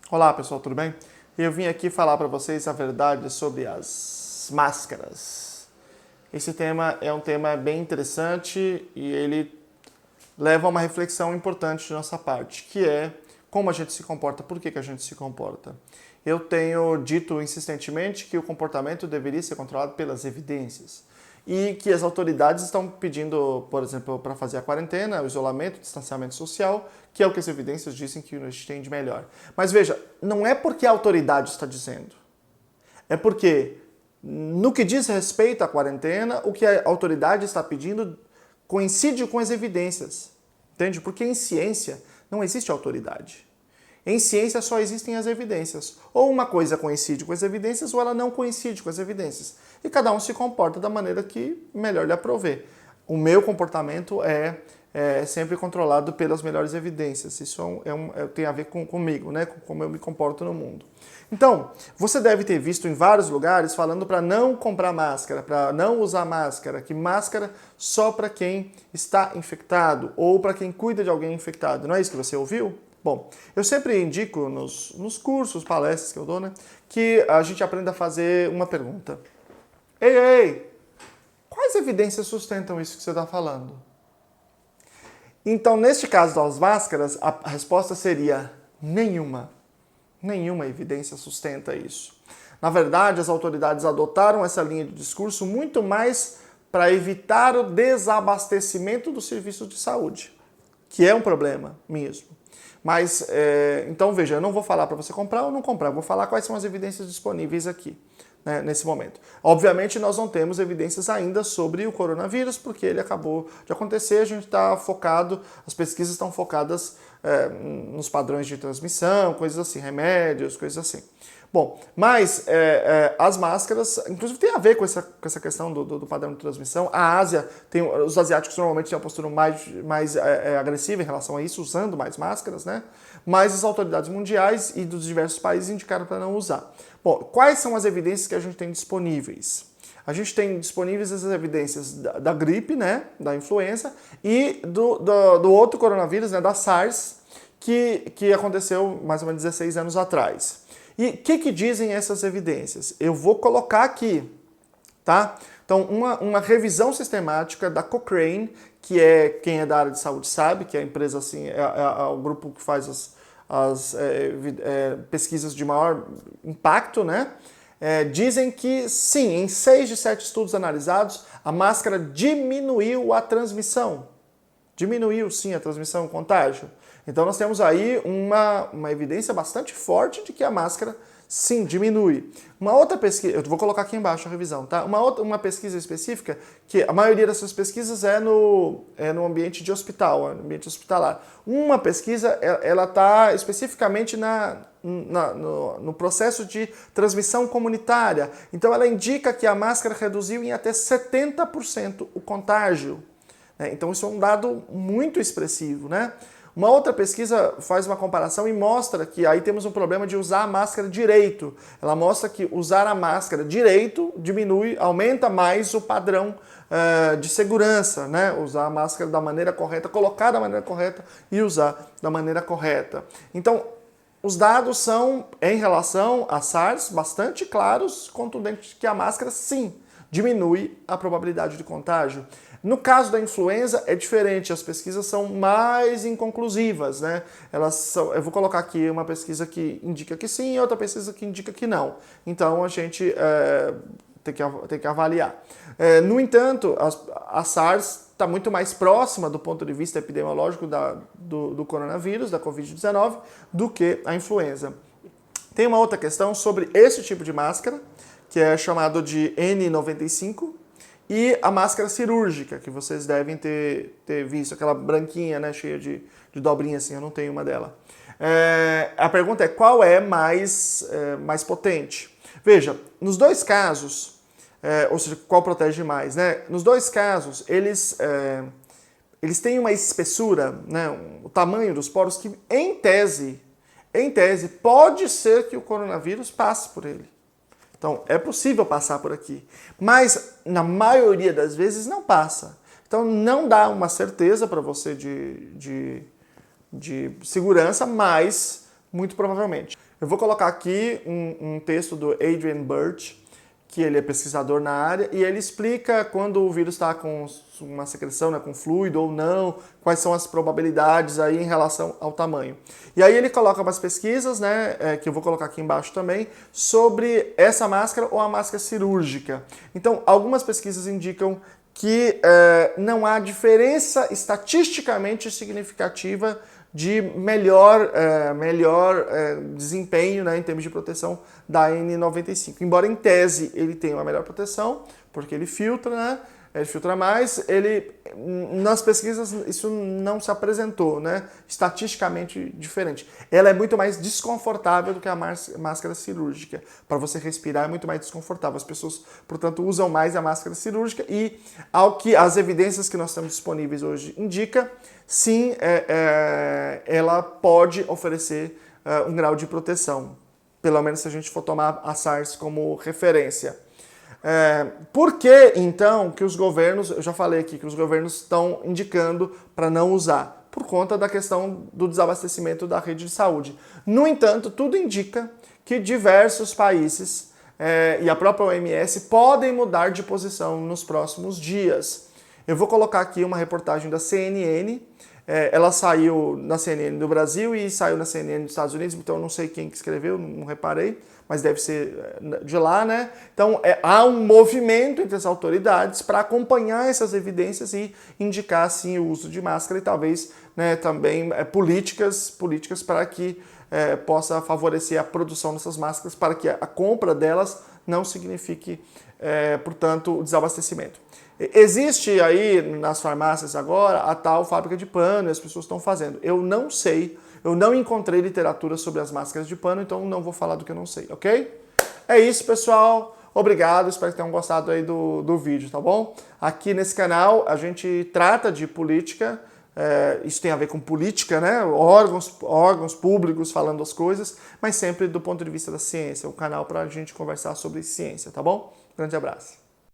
Olá pessoal, tudo bem? Eu vim aqui falar para vocês a verdade sobre as máscaras. Esse tema é um tema bem interessante e ele leva a uma reflexão importante de nossa parte, que é como a gente se comporta, por que a gente se comporta. Eu tenho dito insistentemente que o comportamento deveria ser controlado pelas evidências e que as autoridades estão pedindo, por exemplo, para fazer a quarentena, o isolamento, o distanciamento social, que é o que as evidências dizem que a gente tem de melhor. Mas veja, não é porque a autoridade está dizendo, é porque no que diz respeito à quarentena, o que a autoridade está pedindo coincide com as evidências, entende? Porque em ciência não existe autoridade. Em ciência só existem as evidências. Ou uma coisa coincide com as evidências ou ela não coincide com as evidências. E cada um se comporta da maneira que melhor lhe aprouver. O meu comportamento é sempre controlado pelas melhores evidências. Isso tem a ver comigo, né? Com como eu me comporto no mundo. Então, você deve ter visto em vários lugares falando para não comprar máscara, para não usar máscara, que máscara só para quem está infectado ou para quem cuida de alguém infectado. Não é isso que você ouviu? Bom, eu sempre indico nos cursos, palestras que eu dou, né, que a gente aprenda a fazer uma pergunta. Ei, quais evidências sustentam isso que você está falando? Então, neste caso das máscaras, a resposta seria nenhuma. Nenhuma evidência sustenta isso. Na verdade, as autoridades adotaram essa linha de discurso muito mais para evitar o desabastecimento do serviço de saúde, que é um problema mesmo. Mas, então veja, eu não vou falar para você comprar ou não comprar, eu vou falar quais são as evidências disponíveis aqui, né, nesse momento. Obviamente nós não temos evidências ainda sobre o coronavírus, porque ele acabou de acontecer, a gente está focado, as pesquisas estão focadas nos padrões de transmissão, coisas assim, remédios, coisas assim. Bom, mas as máscaras, inclusive tem a ver com essa questão do padrão de transmissão. A Ásia, os asiáticos normalmente têm uma postura mais agressiva em relação a isso, usando mais máscaras, né? Mas as autoridades mundiais e dos diversos países indicaram para não usar. Bom, quais são as evidências que a gente tem disponíveis? A gente tem disponíveis as evidências da gripe, né? Da influenza e do outro coronavírus, né? Da SARS, que aconteceu mais ou menos 16 anos atrás. E o que dizem essas evidências? Eu vou colocar aqui, tá? Então, uma revisão sistemática da Cochrane, que é quem é da área de saúde sabe, que é a empresa, assim, é o grupo que faz as pesquisas de maior impacto, né? Dizem que, sim, em 6 de 7 estudos analisados, a máscara diminuiu a transmissão. Diminuiu, sim, a transmissão, o contágio. Então nós temos aí uma evidência bastante forte de que a máscara, sim, diminui. Uma outra pesquisa, eu vou colocar aqui embaixo a revisão, tá? Uma pesquisa específica, que a maioria dessas pesquisas é no ambiente de hospital, no ambiente hospitalar. Uma pesquisa, ela está especificamente no processo de transmissão comunitária. Então ela indica que a máscara reduziu em até 70% o contágio. Então isso é um dado muito expressivo, né? Uma outra pesquisa faz uma comparação e mostra que aí temos um problema de usar a máscara direito. Ela mostra que usar a máscara direito aumenta mais o padrão de segurança, né? Usar a máscara da maneira correta, colocar da maneira correta e usar da maneira correta. Então, os dados são, em relação à SARS, bastante claros, contundentes, que a máscara, sim, diminui a probabilidade de contágio. No caso da influenza é diferente, as pesquisas são mais inconclusivas, né? Eu vou colocar aqui uma pesquisa que indica que sim e outra pesquisa que indica que não. Então a gente tem que avaliar. No entanto, a SARS está muito mais próxima do ponto de vista epidemiológico do coronavírus, da Covid-19, do que a influenza. Tem uma outra questão sobre esse tipo de máscara, que é chamado de N95, e a máscara cirúrgica, que vocês devem ter visto, aquela branquinha, né, cheia de dobrinha assim, eu não tenho uma dela. A pergunta é qual é mais potente? Veja, nos dois casos, ou seja, qual protege mais, né? Nos dois casos, eles têm uma espessura, né, o tamanho dos poros que, em tese, pode ser que o coronavírus passe por ele. Então, é possível passar por aqui, mas na maioria das vezes não passa. Então, não dá uma certeza para você de segurança, mas Muito provavelmente. Eu vou colocar aqui um texto do Adrian Birch, que ele é pesquisador na área, e ele explica quando o vírus está com uma secreção, né, com fluido ou não, quais são as probabilidades aí em relação ao tamanho. E aí ele coloca umas pesquisas, né, que eu vou colocar aqui embaixo também, sobre essa máscara ou a máscara cirúrgica. Então, algumas pesquisas indicam que não há diferença estatisticamente significativa de melhor desempenho, né, em termos de proteção da N95. Embora em tese ele tenha uma melhor proteção, porque ele filtra, né? Ele filtra mais, nas pesquisas isso não se apresentou, né? Estatisticamente diferente. Ela é muito mais desconfortável do que a máscara cirúrgica. Para você respirar é muito mais desconfortável. As pessoas, portanto, usam mais a máscara cirúrgica e, ao que as evidências que nós temos disponíveis hoje indica, sim, ela pode oferecer um grau de proteção. Pelo menos se a gente for tomar a SARS como referência. Por que, então, que os governos, eu já falei aqui, que os governos estão indicando para não usar? Por conta da questão do desabastecimento da rede de saúde. No entanto, tudo indica que diversos países e a própria OMS podem mudar de posição nos próximos dias. Eu vou colocar aqui uma reportagem da CNN. Ela saiu na CNN do Brasil e saiu na CNN dos Estados Unidos, então eu não sei quem que escreveu, não reparei, mas deve ser de lá, né? Então há um movimento entre as autoridades para acompanhar essas evidências e indicar, sim, o uso de máscara e talvez, né, também políticas para que possa favorecer a produção dessas máscaras, para que a compra delas não signifique, portanto, o desabastecimento. Existe aí nas farmácias agora a tal fábrica de pano e as pessoas estão fazendo. Eu não sei, eu não encontrei literatura sobre as máscaras de pano, então não vou falar do que eu não sei, ok? É isso, pessoal. Obrigado, espero que tenham gostado aí do vídeo, tá bom? Aqui nesse canal a gente trata de política, isso tem a ver com política, né? Órgãos públicos falando as coisas, mas sempre do ponto de vista da ciência. É um canal para a gente conversar sobre ciência, tá bom? Grande abraço.